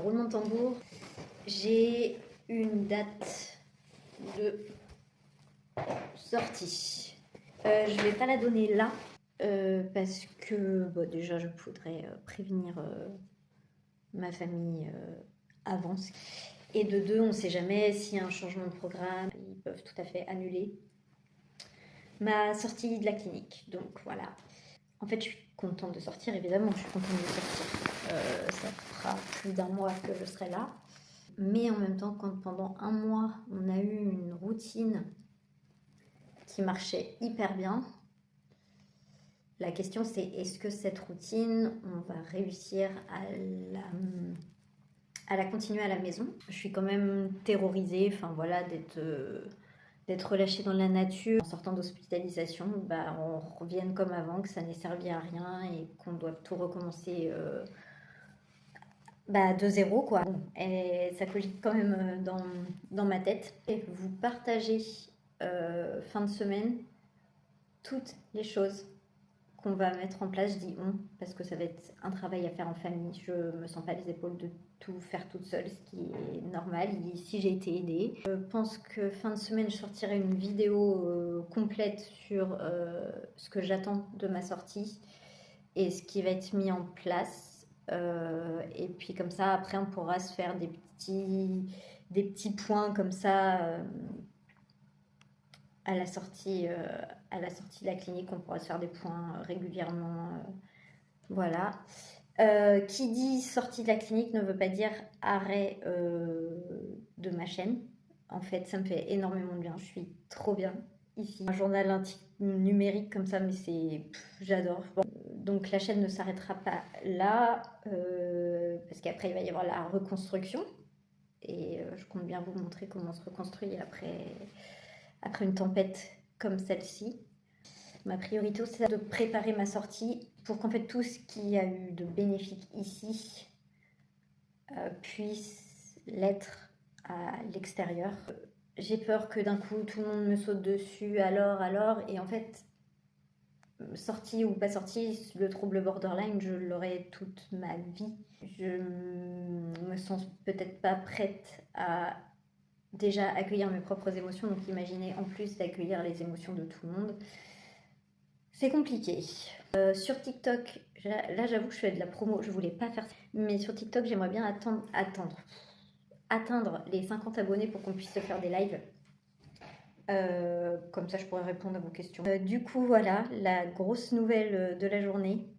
Roulement de tambour, j'ai une date de sortie. Je vais pas la donner là parce que déjà je voudrais prévenir ma famille avant. Et de deux, on ne sait jamais s'il y a un changement de programme, ils peuvent tout à fait annuler ma sortie de la clinique. Donc voilà. En fait, je suis contente de sortir, évidemment, je suis contente de sortir. Ça fera plus d'un mois que je serai là. Mais en même temps, quand pendant un mois, on a eu une routine qui marchait hyper bien, la question c'est est-ce que cette routine, on va réussir à la continuer à la maison? Je suis quand même terrorisée, enfin voilà, d'être relâchée dans la nature. En sortant d'hospitalisation, on revienne comme avant, que ça n'ait servi à rien et qu'on doit tout recommencer de zéro, quoi. Bon, et ça cogite quand même dans ma tête. Et vous partagez fin de semaine toutes les choses qu'on va mettre en place. Je dis on, parce que ça va être un travail à faire en famille. Je me sens pas les épaules de tout faire toute seule, ce qui est normal. Ici, j'ai été aidée. Je pense que fin de semaine, je sortirai une vidéo complète sur ce que j'attends de ma sortie et ce qui va être mis en place. Et puis comme ça, après, on pourra se faire des petits points comme ça à la sortie de la clinique. On pourra se faire des points régulièrement. Voilà. Qui dit sortie de la clinique ne veut pas dire arrêt de ma chaîne. En fait, ça me fait énormément de bien. Je suis trop bien ici. Un journal numérique comme ça, mais j'adore. Bon, donc la chaîne ne s'arrêtera pas là, parce qu'après il va y avoir la reconstruction. Et je compte bien vous montrer comment on se reconstruit après une tempête comme celle-ci. Ma priorité, c'est de préparer ma sortie pour qu'en fait tout ce qu'il y a eu de bénéfique ici puisse l'être à l'extérieur. J'ai peur que d'un coup tout le monde me saute dessus, alors, et en fait, sortie ou pas sortie, le trouble borderline, je l'aurai toute ma vie. Je me sens peut-être pas prête à déjà accueillir mes propres émotions, donc imaginez en plus d'accueillir les émotions de tout le monde. C'est compliqué. Sur TikTok, là j'avoue que je fais de la promo, je voulais pas faire ça. Mais sur TikTok, j'aimerais bien atteindre les 50 abonnés pour qu'on puisse se faire des lives. Comme ça, je pourrais répondre à vos questions. Du coup, voilà, la grosse nouvelle de la journée.